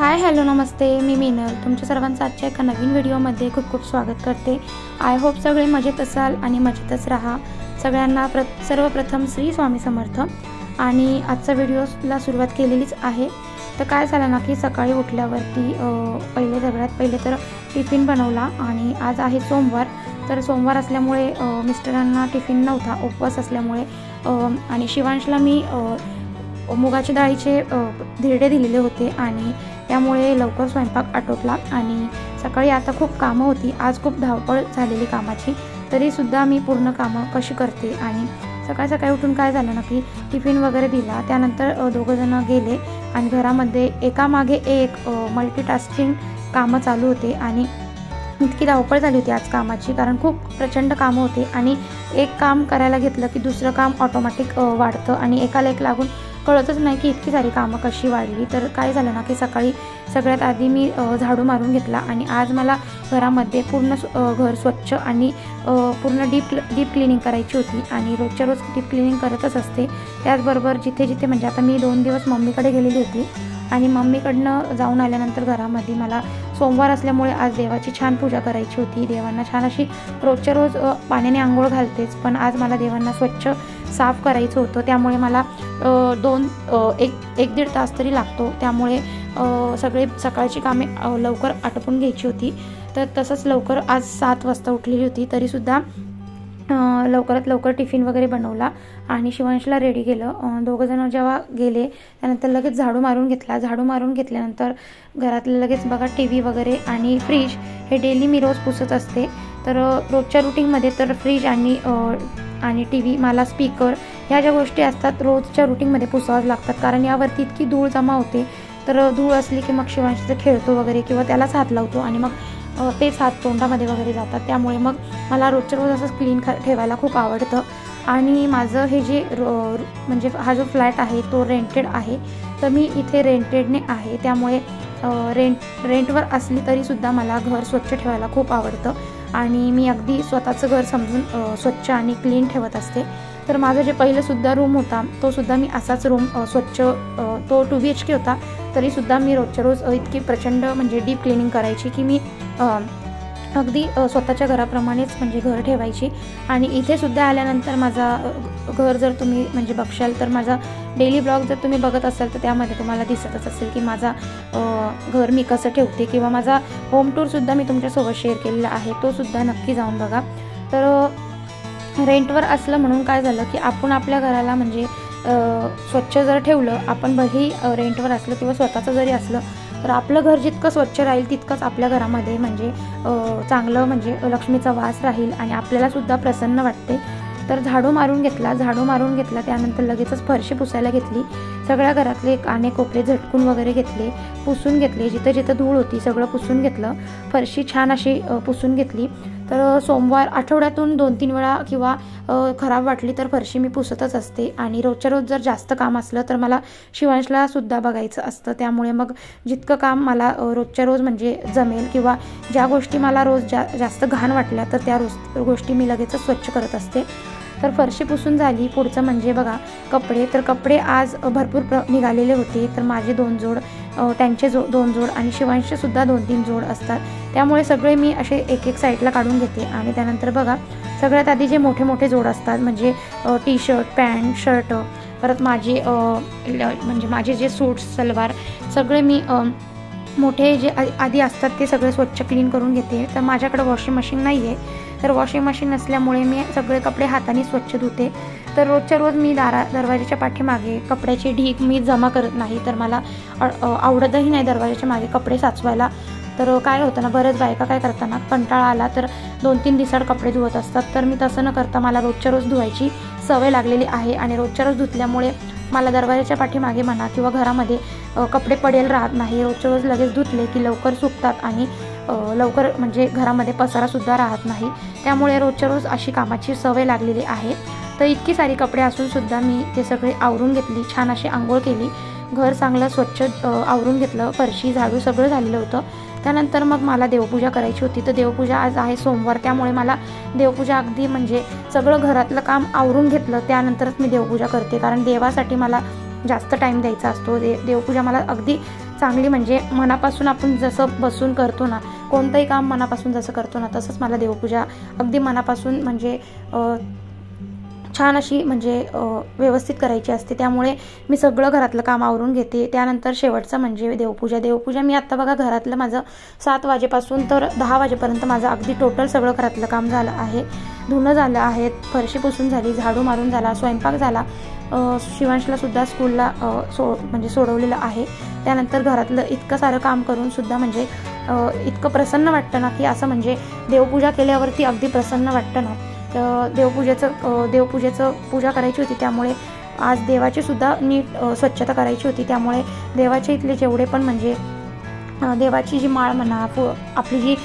Hi hello नमस्ते, मी मीनल तुमच्या सर्वांचं आजच्या एका नवीन व्हिडिओमध्ये खूप खूप स्वागत करते। आय होप सगळे मजेत असाल आणि मजेतच राहा। सगळ्यांना सर्वप्रथम श्री स्वामी समर्थ। आणि आजचा व्हिडिओला सुरुवात केलेलीच आहे। तर काय झालं ना की सकाळी उठल्यावरती सगळ्यात पहिले तर टिफिन बनवला आणि आज आहे सोमवार। तर सोमवार असल्यामुळे मिस्टरांना टिफिन नव्हता, उपवास असल्यामुळे आणि शिवांशला मी मुगाच्या डाळीचे धिरडे दिलेले होते आणि त्यामुळे लवकर स्वयंपाक आटोपला। आणि सकाळी आता खूप कामं होती, आज खूप धावपळ झालेली कामाची, तरीसुद्धा मी पूर्ण कामं कशी करते। आणि सकाळी उठून काय झालं ना की टिफिन वगैरे दिला, त्यानंतर दोघंजण गेले आणि घरामध्ये एकामागे एक मल्टीटास्किंग कामं चालू होते आणि इतकी धावपळ झाली होती आज कामाची, कारण खूप प्रचंड कामं होते आणि एक काम करायला घेतलं की दुसरं काम ऑटोमॅटिक वाढतं आणि एकाला एक लागून कळतच नाही की इतकी सारी कामं कशी वाढली। तर काय झालं ना की सकाळी सगळ्यात आधी मी झाडू मारून घेतला आणि आज मला घरामध्ये पूर्ण घर स्वच्छ आणि पूर्ण डीप क्लिनिंग करायची होती आणि रोजच्या रोज डीप क्लिनिंग करतच असते। त्याचबरोबर जिथे म्हणजे आता मी 2 दिवस मम्मीकडे गेलेली होती आणि मम्मीकडनं जाऊन आल्यानंतर घरामध्ये मला सोमवार असल्यामुळे आज देवाची छान पूजा करायची होती। देवांना छान अशी रोजच्या रोज पाण्याने आंघोळ घालतेच, पण आज मला देवांना स्वच्छ साफ करायचं होतं, त्यामुळे मला 1-1.5 तास तरी लागतो। त्यामुळे सगळे सकाळची कामे लवकर आटोपून घ्यायची होती। तर तसंच लवकर आज 7 वाजता उठलेली होती, तरीसुद्धा लवकरात लवकर टिफिन वगैरे बनवला आणि शिवांशला रेडी केलं। दोघंजण जेव्हा गेले त्यानंतर लगेच झाडू मारून घेतला। झाडू मारून घेतल्यानंतर घरातलं लगेच बघा टी व्ही वगैरे आणि फ्रीज हे डेली मी रोज पुसत असते। तर रोजच्या रुटीनमध्ये तर फ्रीज आणि टी व्ही, मला स्पीकर, ह्या ज्या गोष्टी असतात रोजच्या रुटीनमध्ये पुसाव्याच लागतात, कारण यावरती इतकी धूळ जमा होते। तर धूळ असली की मग शिवांशचं खेळतो वगैरे किंवा त्यालाच हात लावतो आणि मग तेच हात तोंडामध्ये वगैरे जातात, त्यामुळे मग मला रोजच्या रोज असं क्लीन ठेवायला खूप आवडतं। आणि माझं हे जे म्हणजे हा जो फ्लॅट आहे तो रेंटेड आहे, तर मी इथे रेंटेडने आहे, त्यामुळे रेंटवर असली तरीसुद्धा मला घर स्वच्छ ठेवायला खूप आवडतं आणि मी अगदी स्वतःचं घर समजून स्वच्छ आणि क्लीन ठेवत असते। तर माझं जे पहिलंसुद्धा रूम होता तोसुद्धा मी असाच रूम स्वच्छ, तो 2 BHK होता, तरीसुद्धा मी रोजच्या रोज इतकी प्रचंड म्हणजे डीप क्लिनिंग करायची की मी अगदी स्वतःच्या घराप्रमाणेच म्हणजे घर ठेवायची। आणि इथे सुद्धा आल्यानंतर माझा घर जर तुम्ही म्हणजे बघशाल तर माझा डेली ब्लॉग जर तुम्ही बघत असाल तर त्यामध्ये तुम्हाला दिसतच असेल की माझा घर मी कसं ठेवते, किंवा माझा होम टूरसुद्धा मी तुमच्यासोबत शेअर केलेला आहे, तोसुद्धा नक्की जाऊन बघा। तर रेंटवर असलं म्हणून काय झालं की आपण आपल्या घराला म्हणजे स्वच्छ जर ठेवलं, आपण भलेही रेंटवर असलं किंवा स्वतःचं जरी असलं तर आपलं घर जितकं स्वच्छ राहील तितकंच आपल्या घरामध्ये म्हणजे चांगलं म्हणजे लक्ष्मीचा वास राहील आणि आपल्यालासुद्धा प्रसन्न वाटते। तर झाडू मारून घेतला त्यानंतर लगेचच फरशी पुसायला घेतली। सगळ्या घरातले काने कोपरे झटकून वगैरे घेतले, पुसून घेतले, जिथं धूळ होती सगळं पुसून घेतलं, फरशी छान अशी पुसून घेतली। तर सोमवार आठवड्यातून 2-3 वेळा किंवा खराब वाटली तर फरशी मी पुसतच असते। आणि रोजच्या रोज जर जास्त काम असलं तर मला शिवांशला सुद्धा बघायचं असतं, त्यामुळे मग जितकं काम मला रोजच्या रोज म्हणजे जमेल किंवा ज्या गोष्टी मला रोज जास्त घाण वाटल्या तर त्या गोष्टी मी लगेचच स्वच्छ करत असते। तर फरशी पुसून झाली। पुढचं म्हणजे बघा कपडे, तर कपडे आज भरपूर निघालेले होते, तर माझे 2 जोड, त्यांचे 2 जोड आणि शिवांशचे सुद्धा 2-3 जोड असतात, त्यामुळे सगळे मी असे एक साईडला काढून घेते। आणि त्यानंतर बघा सगळ्यात आधी जे मोठे जोड असतात म्हणजे टी-शर्ट, पॅन्ट, शर्ट, परत माझे जे सूट्स, सलवार, सगळे मी मोठे जे आधी असतात ते सगळे स्वच्छ क्लीन करून घेते। तर माझ्याकडे वॉशिंग मशीन नाही आहे, तर वॉशिंग मशीन नसल्यामुळे मी सगळे कपडे हाताने स्वच्छ धुते। तर रोजच्या रोज मी दरवाजाच्या पाठीमागे कपड्याची ढीग मी जमा करत नाही, तर मला आवडतही नाही दरवाजाच्या मागे कपडे साचवायला। तर काय होतं ना, बरेच बायका काय करताना कंटाळा आला तर 2-3 दिवसाड कपडे धुवत असतात, तर मी तसं न करता मला रोजच्या रोज धुवायची सवय लागलेली आहे आणि रोजच्या रोज धुतल्यामुळे मला दरवाजाच्या पाठीमागे म्हणा किंवा घरामध्ये कपडे पडेल राहत नाही। रोजच्या रोज लगेच धुतले की लवकर सुकतात आणि लवकर म्हणजे घरामध्ये पसारासुद्धा राहत नाही, त्यामुळे रोजच्या रोज अशी कामाची सवय लागलेली आहे। तर इतकी सारी कपडे असूनसुद्धा मी ते सगळे आवरून घेतली, छान अशी आंघोळ केली, घर चांगलं स्वच्छ आवरून घेतलं, फरशी झाडू सगळं झालेलं होतं। त्यानंतर मग मला देवपूजा करायची होती, तर देवपूजा आज आहे सोमवार, त्यामुळे मला देवपूजा अगदी म्हणजे सगळं घरातलं काम आवरून घेतलं त्यानंतरच मी देवपूजा करते, कारण देवासाठी मला जास्त टाईम द्यायचा असतो। देवपूजा मला अगदी चांगली म्हणजे मनापासून आपण जसं बसून करतो ना, कोणतंही काम मनापासून जसं करतो ना, तसंच मला देवपूजा अगदी मनापासून म्हणजे छान अशी म्हणजे व्यवस्थित करायची असते. त्यामुळे मी सगळं घरातलं काम आवरून घेते. त्यानंतर शेवटचं म्हणजे देवपूजा मी आत्ता बघा घरातलं माझं 7 वाजेपासून तर 10 वाजेपर्यंत माझं अगदी टोटल सगळं घरातलं काम झालं आहे. धुणं झालं आहे, फरशी पुसून झाली, झाडू मारून झाला, स्वयंपाक झाला, शिवांशला सुद्धा स्कूलला म्हणजे सोडवलेलं आहे. त्यानंतर घरातलं इतकं सारं काम करून सुद्धा म्हणजे इतकं प्रसन्न वाटतं ना, की असं म्हणजे देवपूजा केल्यावरती अगदी प्रसन्न वाटतं ना. देवपूजेचं पूजा करायची होती, त्यामुळे आज देवाची सुद्धा नीट स्वच्छता करायची होती. त्यामुळे देवाचे इथले जेवढे पण म्हणजे देवाची जी माळ म्हणा, आपली जी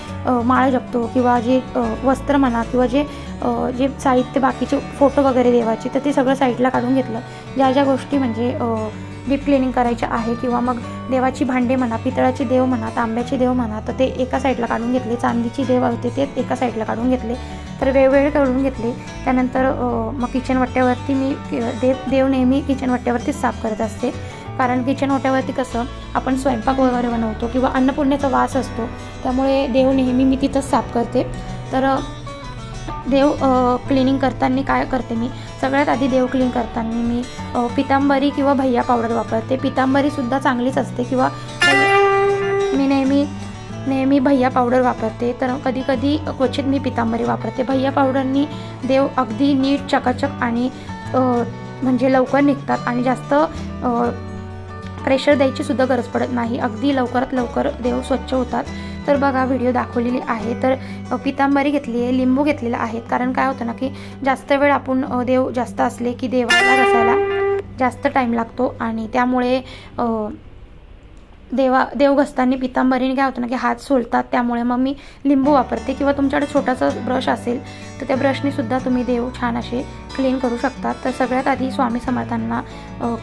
माळ जपतो किंवा जे वस्त्र म्हणा किंवा जे साहित्य बाकीचे फोटो वगैरे देवाचे, तर ते सगळं साईडला काढून घेतलं. ज्या गोष्टी म्हणजे डीप क्लिनिंग करायच्या आहे किंवा मग देवाची भांडे म्हणा, पितळाची देव म्हणा, तांब्याचे देव म्हणा, तर ते एका साईडला काढून घेतले. चांदीची देव होते ते एका साईडला काढून घेतले, तर वेगवेगळे काढून घेतले. त्यानंतर मग किचन वट्ट्यावरती मी देव नेहमी किचन वट्ट्यावरतीच साफ करत असते, कारण किचन ओट्यावरती कसं आपण स्वयंपाक वगैरे बनवतो किंवा अन्नपूर्णेचा वास असतो, त्यामुळे देव नेहमी मी तिथंच साफ करते. तर देव क्लिनिंग करताना काय करते मी, सगळ्यात आधी देव क्लीन करताना मी पितांबरी किंवा भैया पावडर वापरते. पितांबरीसुद्धा चांगलीच असते किंवा मी नेहमी भैया पावडर वापरते. तर कधी कधी क्वचित मी पितांबरी वापरते. भैया पावडरनी देव अगदी नीट चकाचक आणि म्हणजे लवकर निघतात आणि जास्त प्रेशर द्यायची सुद्धा गरज पडत नाही. अगदी लवकरात लवकर देव स्वच्छ होतात. तर बघा व्हिडिओ दाखवलेली आहे. तर पितांबरी घेतली आहे, लिंबू घेतलेलं आहे, कारण काय होतं ना की जास्त वेळ आपण देव जास्त असले की देवाला घासायला जास्त टाईम लागतो आणि त्यामुळे देव घसताना पितांबरीने काय होतं ना की हात सोलतात. त्यामुळे मग मी लिंबू वापरते किंवा तुमच्याकडे छोटासा ब्रश असेल तर त्या ब्रशने सुद्धा तुम्ही देव छान असे क्लीन करू शकतात. तर सगळ्यात आधी स्वामी समर्थांना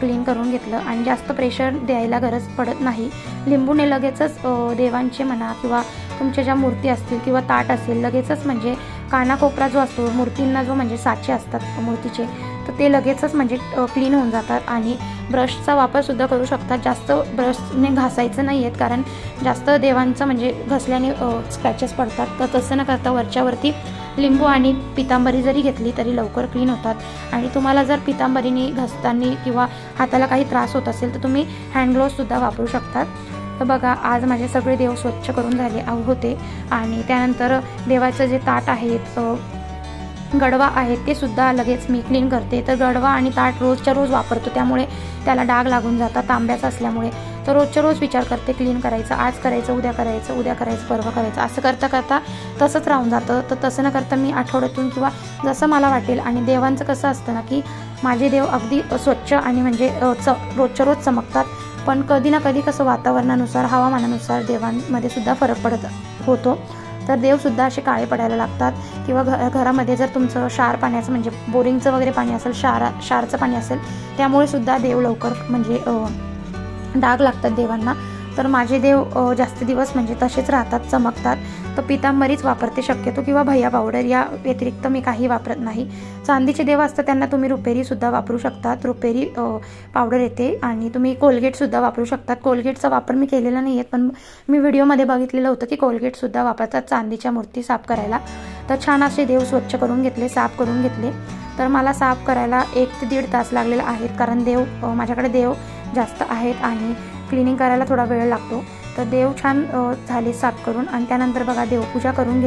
क्लीन करून घेतलं आणि जास्त प्रेशर द्यायला गरज पडत नाही. लिंबूने लगेचच देवांचे म्हणा किंवा तुमच्या ज्या मूर्ती असतील किंवा ताट असेल, लगेचच म्हणजे कानाकोपरा जो असतो मूर्तींना, जो म्हणजे साचे असतात मूर्तीचे, तर ते लगेचच म्हणजे क्लीन होऊन जातात. आणि ब्रशचा वापरसुद्धा करू शकतात. जास्त ब्रशने घासायचं नाही आहेत, कारण जास्त देवांचं म्हणजे घसल्याने स्क्रॅचेस पडतात. तर तसं न करता वरच्यावरती लिंबू आणि पितांबरी जरी घेतली तरी लवकर क्लीन होतात. आणि तुम्हाला जर पितांबरीने घसताना किंवा हाताला काही त्रास होत असेल तर तुम्ही हँड ग्लोव्हसुद्धा वापरू शकतात. तर बघा आज माझे सगळे देव स्वच्छ करून झाले होते. आणि त्यानंतर देवाचं जे ताट आहेत, गडवा आहेत, ते सुद्धा लगेच मी क्लीन करते. तर गडवा आणि ताट रोजच्या रोज वापरतो, त्यामुळे त्याला डाग लागून जातात तांब्याचा असल्यामुळे. तर रोजच्या रोज विचार करते क्लीन करायचं, आज करायचं, उद्या करायचं, परवा करायचं, असं करता करता तसंच राहून जातं. तर तसं न करता मी आठवड्यातून किंवा जसं मला वाटेल. आणि देवांचं कसं असतं ना की माझे देव अगदी स्वच्छ आणि म्हणजे रोजच्या रोज चमकतात, पण कधी ना कधी कसं वातावरणानुसार, हवामानानुसार देवांमध्ये सुद्धा फरक पडत होतो. तर देवसुद्धा असे काळे पडायला लागतात. किंवा घरामध्ये जर तुमचं क्षार पाण्याचं म्हणजे बोरिंगचं वगैरे पाणी असेल, क्षारचं पाणी असेल, त्यामुळे सुद्धा देव लवकर म्हणजे डाग लागतात देवांना. तर माझे देव जास्त दिवस म्हणजे तसेच राहतात, चमकतात. तर पितांबरीच वापरते शक्यतो किंवा भैया पावडर, या व्यतिरिक्त मी काही वापरत नाही. चांदीचे देव असतात त्यांना तुम्ही रुपेरीसुद्धा वापरू शकतात. रुपेरी पावडर येते. आणि तुम्ही कोलगेटसुद्धा वापरू शकतात. कोलगेटचा वापर मी केलेला नाही आहे, पण मी व्हिडिओमध्ये बघितलेलं होतं की कोलगेटसुद्धा वापरतात चांदीच्या मूर्ती साफ करायला. तर छान असे देव स्वच्छ करून घेतले, साफ करून घेतले. तर मला साफ करायला 1 ते 1.5 तास लागलेला आहेत, कारण माझ्याकडे देव जास्त आहेत आणि क्लिनिंग करायला थोडा वेळ लागतो. तर देव छान झाले साफ करून. आणि त्यानंतर बघा देवपूजा करून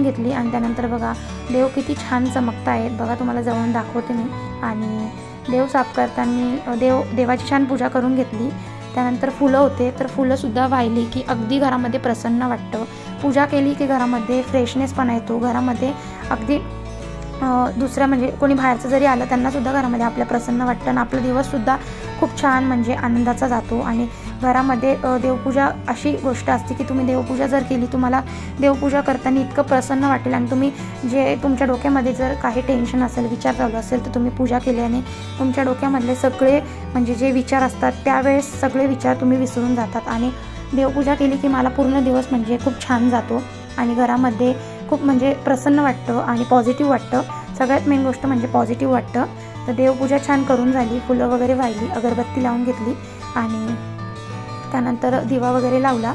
घेतली. आणि त्यानंतर बघा देव किती छान चमकत आहेत. बघा तुम्हाला जवळून दाखवते मी. आणि देव साफ करताना देवाची छान पूजा करून घेतली. त्यानंतर फुलं होते, तर फुलंसुद्धा वाहिली की अगदी घरामध्ये प्रसन्न वाटतं. पूजा केली की घरामध्ये फ्रेशनेस पण येतो. घरामध्ये अगदी दुसऱ्या म्हणजे कोणी बाहेरचं जरी आलं त्यांनासुद्धा घरामध्ये आपल्या प्रसन्न वाटतं आणि आपला दिवससुद्धा खूप छान म्हणजे आनंदाचा जातो. आणि घरामध्ये देवपूजा अशी गोष्ट असते की तुम्ही देवपूजा जर केली, तुम्हाला देवपूजा करताना इतकं प्रसन्न वाटेल. आणि तुम्ही जे तुमच्या डोक्यामध्ये जर काही टेन्शन असेल, विचार चालू असेल, तर तुम्ही पूजा केल्याने तुमच्या डोक्यामधले सगळे म्हणजे जे विचार असतात त्यावेळेस सगळे विचार तुम्ही विसरून जातात. आणि देवपूजा केली की मला पूर्ण दिवस म्हणजे खूप छान जातो आणि घरामध्ये खूप म्हणजे प्रसन्न वाटतं आणि पॉझिटिव्ह वाटतं. सगळ्यात मेन गोष्ट म्हणजे पॉझिटिव्ह वाटतं. तर देवपूजा छान करून झाली, फुलं वगैरे वाहिली, अगरबत्ती लावून घेतली. आणि त्यानंतर दिवा वगैरे लावला.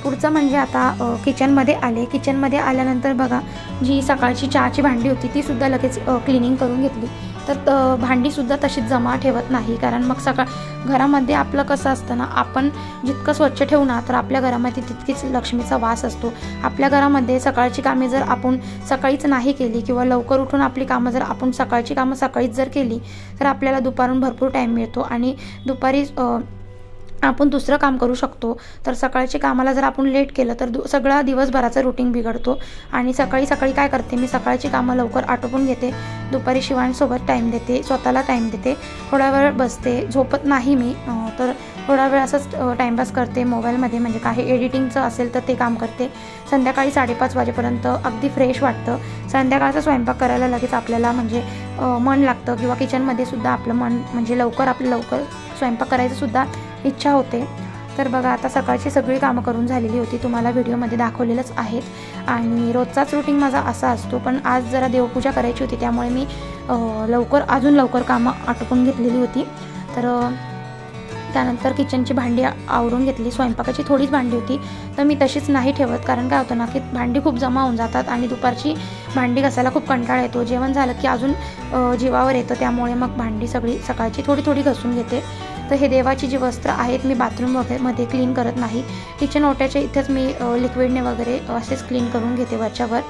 पुढचं म्हणजे आता किचनमध्ये आले. किचनमध्ये आल्यानंतर बघा जी सकाळची चहाची भांडी होती तीसुद्धा लगेच क्लिनिंग करून घेतली. तर भांडीसुद्धा तशीच जमा ठेवत नाही, कारण मग घरामध्ये आपलं कसं असतं ना, आपण जितकं स्वच्छ ठेवू ना तर आपल्या घरामध्ये तितकीच लक्ष्मीचा वास असतो. आपल्या घरामध्ये सकाळची कामे जर आपण सकाळीच नाही केली किंवा लवकर उठून आपली कामं जर आपण सकाळची कामं सकाळीच जर केली तर आपल्याला दुपारून भरपूर टाईम मिळतो आणि दुपारी आपण दुसरं काम करू शकतो. तर सकाळच्या कामाला जर आपण लेट केलं तर सगळा दिवसभराचं रुटीन बिघडतो. आणि सकाळी काय करते मी, सकाळची कामं लवकर आटोपून घेते, दुपारी शिवांसोबत टाईम देते, स्वतःला टाईम देते, थोडा वेळ बसते, झोपत नाही मी, तर थोडा वेळ असंच टाईमपास करते मोबाईलमध्ये, म्हणजे काही एडिटिंगचं असेल तर ते काम करते. संध्याकाळी 5:30 वाजेपर्यंत अगदी फ्रेश वाटतं. संध्याकाळचा स्वयंपाक करायला लगेच आपल्याला म्हणजे मन लागतं, किंवा किचनमध्ये सुद्धा आपलं मन म्हणजे लवकर स्वयंपाक करायचं सुद्धा इच्छा होते. तर बघा आता सकाळची सगळी कामं करून झालेली होती, तुम्हाला व्हिडिओमध्ये दाखवलेलंच आहेत. आणि रोजचाच रुटीन माझा असा असतो, पण आज जरा देवपूजा करायची होती त्यामुळे मी अजून लवकर कामं आटोपून घेतलेली होती. तर त्यानंतर किचनची भांडी आवरून घेतली. स्वयंपाकाची थोडीच भांडी होती तर मी तशीच नाही ठेवत, कारण काय होतं ना की भांडी खूप जमा होऊन जातात आणि दुपारची भांडी घासायला खूप कंटाळा येतो. जेवण झालं की अजून जीवावर येतं, त्यामुळे मग भांडी सगळी सकाळची थोडी घासून घेते. तर हे देवाची जी वस्त्र आहेत मी बाथरूम मध्ये क्लीन करत नाही, किचन ओट्याच्या इथेच मी लिक्विडने वगैरे असेच क्लीन करून घेते वरच्यावर.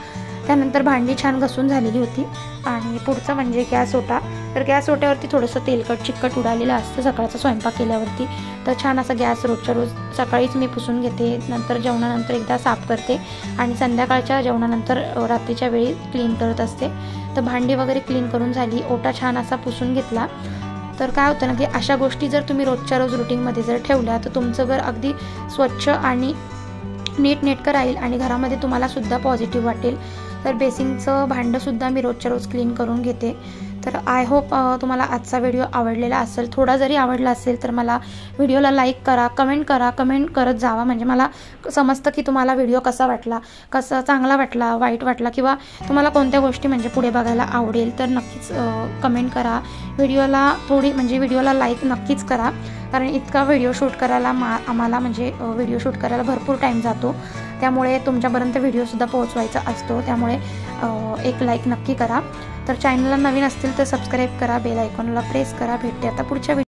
त्यानंतर भांडी छान घासून झालेली होती. आणि पुढचं म्हणजे गॅस ओटा. तर गॅस ओट्यावरती थोडंसं तेलकट चिकट उडालेलं असतं सकाळचा स्वयंपाक केल्यावरती, तर छान असा गॅस रोजच्या रोज सकाळीच मी पुसून घेते. नंतर जेवणानंतर एकदा साफ करते आणि संध्याकाळच्या जेवणानंतर रात्रीच्या वेळी क्लीन करत असते. तर भांडी वगैरे क्लीन करून झाली, ओटा छान असा पुसून घेतला. तर काय होतं ना की अशा गोष्टी जर तुम्ही रोजच्या रोज रुटीनमध्ये जर ठेवल्या तर तुमचं घर अगदी स्वच्छ आणि नीटनेटकं राहील आणि घरामध्ये तुम्हाला सुद्धा पॉझिटिव्ह वाटेल. तर बेसिनचं भांडंसुद्धा मी रोजच्या रोज क्लीन करून घेते. तर आय होप तुम्हाला आजचा व्हिडिओ आवडलेला असेल. थोडा जरी आवडला असेल तर मला व्हिडिओला लाईक करा, कमेंट करत जावा, म्हणजे मला समजतं की तुम्हाला व्हिडिओ कसा वाटला, चांगला वाटला, वाईट वाटला, किंवा तुम्हाला कोणत्या गोष्टी म्हणजे पुढे बघायला आवडेल. तर नक्कीच कमेंट करा. व्हिडिओला लाईक नक्कीच करा, कारण इतका व्हिडिओ शूट करायला आम्हाला म्हणजे व्हिडिओ शूट करायला भरपूर टाईम जातो, त्यामुळे तुमच्यापर्यंत व्हिडिओसुद्धा पोहोचवायचा असतो. त्यामुळे एक लाईक नक्की करा. तर चॅनलला नवीन असतील तर सबस्क्राईब करा, बेल आयकॉनला प्रेस करा. भेटते आता पुढच्या